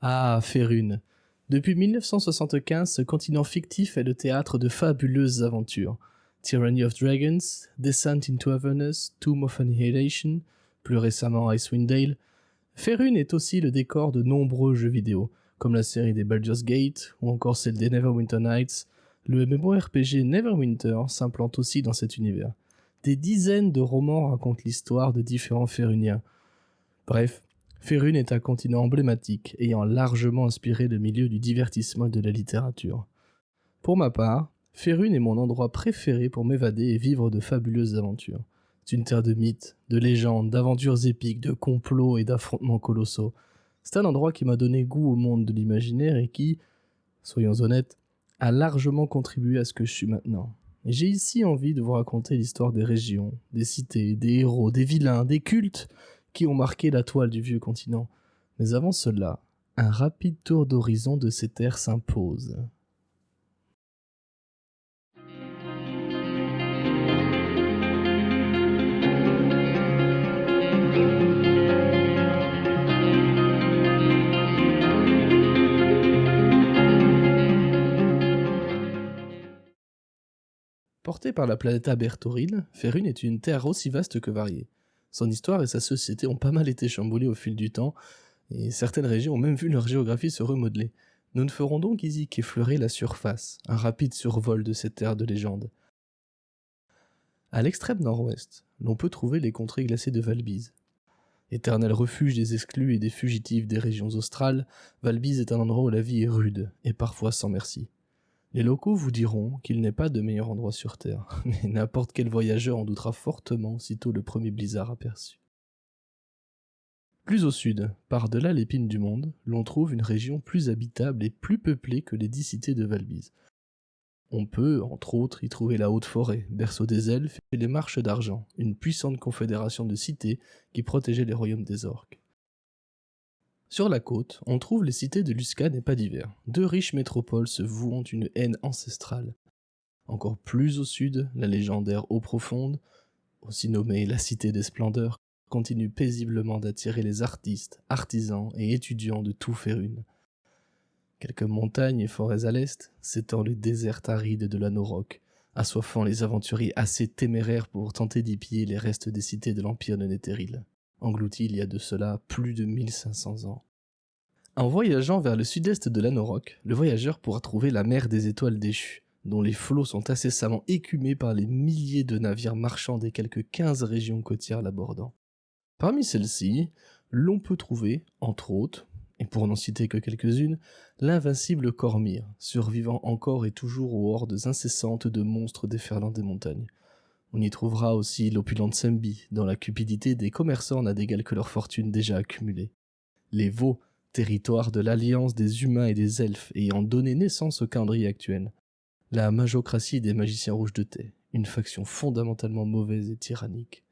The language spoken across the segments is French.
Ah, Faerûn. Depuis 1975, ce continent fictif est le théâtre de fabuleuses aventures. Tyranny of Dragons, Descent into Avernus, Tomb of Annihilation, plus récemment Icewind Dale. Faerûn est aussi le décor de nombreux jeux vidéo, comme la série des Baldur's Gate ou encore celle des Neverwinter Nights. Le MMORPG Neverwinter s'implante aussi dans cet univers. Des dizaines de romans racontent l'histoire de différents Faerûniens. Bref, Faerûn est un continent emblématique, ayant largement inspiré le milieu du divertissement et de la littérature. Pour ma part, Faerûn est mon endroit préféré pour m'évader et vivre de fabuleuses aventures. C'est une terre de mythes, de légendes, d'aventures épiques, de complots et d'affrontements colossaux. C'est un endroit qui m'a donné goût au monde de l'imaginaire et qui, soyons honnêtes, a largement contribué à ce que je suis maintenant. Et j'ai ici envie de vous raconter l'histoire des régions, des cités, des héros, des vilains, des cultes qui ont marqué la toile du vieux continent. Mais avant cela, un rapide tour d'horizon de ces terres s'impose. Portée par la planète Berthoril, Faerûn est une terre aussi vaste que variée. Son histoire et sa société ont pas mal été chamboulées au fil du temps, et certaines régions ont même vu leur géographie se remodeler. Nous ne ferons donc ici qu'effleurer la surface, un rapide survol de cette terre de légende. À l'extrême nord-ouest, l'on peut trouver les contrées glacées de Valbise. Éternel refuge des exclus et des fugitifs des régions australes, Valbise est un endroit où la vie est rude, et parfois sans merci. Les locaux vous diront qu'il n'est pas de meilleur endroit sur Terre, mais n'importe quel voyageur en doutera fortement aussitôt le premier blizzard aperçu. Plus au sud, par-delà l'épine du monde, l'on trouve une région plus habitable et plus peuplée que les 10 cités de Valbise. On peut, entre autres, y trouver la Haute-Forêt, berceau des elfes, et les Marches d'Argent, une puissante confédération de cités qui protégeait les royaumes des orques. Sur la côte, on trouve les cités de Luskan et Padiver, deux riches métropoles se vouant une haine ancestrale. Encore plus au sud, la légendaire Eau Profonde, aussi nommée la Cité des Splendeurs, continue paisiblement d'attirer les artistes, artisans et étudiants de tout Faerûn. Quelques montagnes et forêts à l'est s'étend le désert aride de la Norok, assoiffant les aventuriers assez téméraires pour tenter d'y piller les restes des cités de l'Empire de Netheril, engloutis il y a de cela plus de 1500 ans. En voyageant vers le sud-est de l'Anorok, le voyageur pourra trouver la mer des étoiles déchues, dont les flots sont incessamment écumés par les milliers de navires marchands des quelques 15 régions côtières l'abordant. Parmi celles-ci, l'on peut trouver, entre autres, et pour n'en citer que quelques-unes, l'invincible Cormyr, survivant encore et toujours aux hordes incessantes de monstres déferlant des montagnes. On y trouvera aussi l'opulente Sembi, dont la cupidité des commerçants n'a d'égal que leur fortune déjà accumulée. Les Vaux, territoire de l'alliance des humains et des elfes ayant donné naissance au calendrier actuel. La Majocratie des magiciens rouges de thé, une faction fondamentalement mauvaise et tyrannique.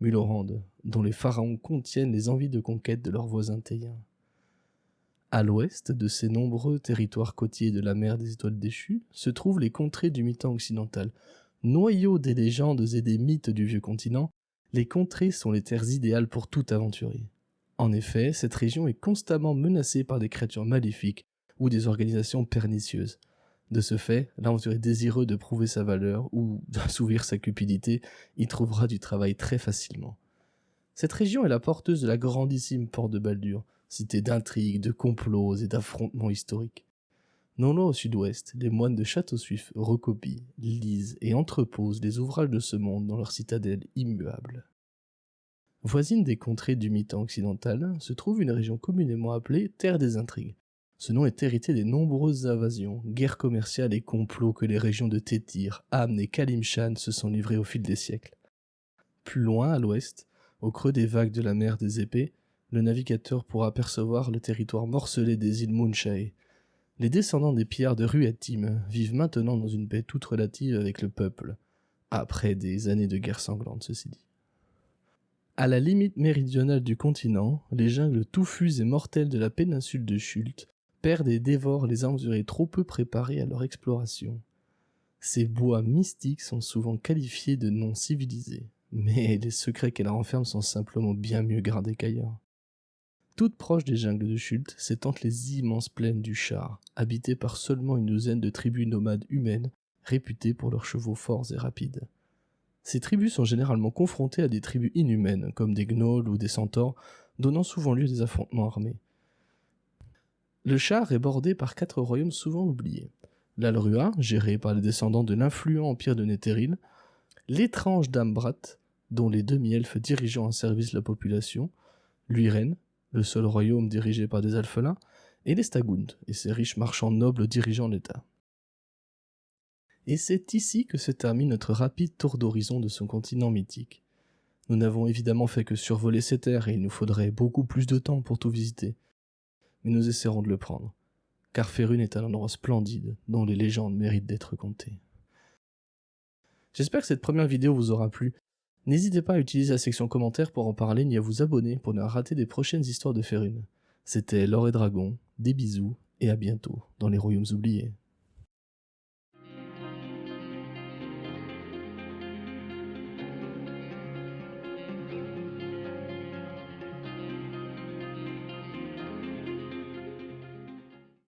Mulhorande, dont les pharaons contiennent les envies de conquête de leurs voisins théiens. À l'ouest de ces nombreux territoires côtiers de la mer des étoiles déchues se trouvent les contrées du mi-temps occidental. Noyau des légendes et des mythes du vieux continent, les contrées sont les terres idéales pour tout aventurier. En effet, cette région est constamment menacée par des créatures maléfiques ou des organisations pernicieuses. De ce fait, l'aventurier désireux de prouver sa valeur ou d'assouvir sa cupidité y trouvera du travail très facilement. Cette région est la porteuse de la grandissime porte de Baldur, cité d'intrigues, de complots et d'affrontements historiques. Non loin au sud-ouest, les moines de Château-Suif recopient, lisent et entreposent les ouvrages de ce monde dans leur citadelle immuable. Voisine des contrées du mi-temps occidental, se trouve une région communément appelée Terre des Intrigues. Ce nom est hérité des nombreuses invasions, guerres commerciales et complots que les régions de Tétyr, Amn et Kalimshan se sont livrées au fil des siècles. Plus loin, à l'ouest, au creux des vagues de la mer des Épées, le navigateur pourra apercevoir le territoire morcelé des îles Moonshae. Les descendants des pillards de Ruatim vivent maintenant dans une paix toute relative avec le peuple, après des années de guerre sanglante, ceci dit. À la limite méridionale du continent, les jungles touffues et mortelles de la péninsule de Chult perdent et dévorent les aventuriers trop peu préparés à leur exploration. Ces bois mystiques sont souvent qualifiés de non civilisés, mais les secrets qu'elles renferment sont simplement bien mieux gardés qu'ailleurs. Toutes proches des jungles de Chult s'étendent les immenses plaines du Char, habitées par seulement une douzaine de tribus nomades humaines, réputées pour leurs chevaux forts et rapides. Ces tribus sont généralement confrontées à des tribus inhumaines, comme des gnolls ou des centaures, donnant souvent lieu à des affrontements armés. Le Char est bordé par 4 royaumes souvent oubliés. L'Alrua, géré par les descendants de l'influent empire de Netheril, l'étrange Dambrat, dont les demi-elfes dirigeant un service de la population, l'Uiren, le seul royaume dirigé par des alphelins, et les Stagund, et ses riches marchands nobles dirigeant l'État. Et c'est ici que se termine notre rapide tour d'horizon de ce continent mythique. Nous n'avons évidemment fait que survoler ces terres et il nous faudrait beaucoup plus de temps pour tout visiter. Mais nous essaierons de le prendre, car Faerûn est un endroit splendide dont les légendes méritent d'être contées. J'espère que cette première vidéo vous aura plu. N'hésitez pas à utiliser la section commentaires pour en parler ni à vous abonner pour ne rater des prochaines histoires de Faerûn. C'était L'Or et Dragon, des bisous et à bientôt dans les Royaumes oubliés.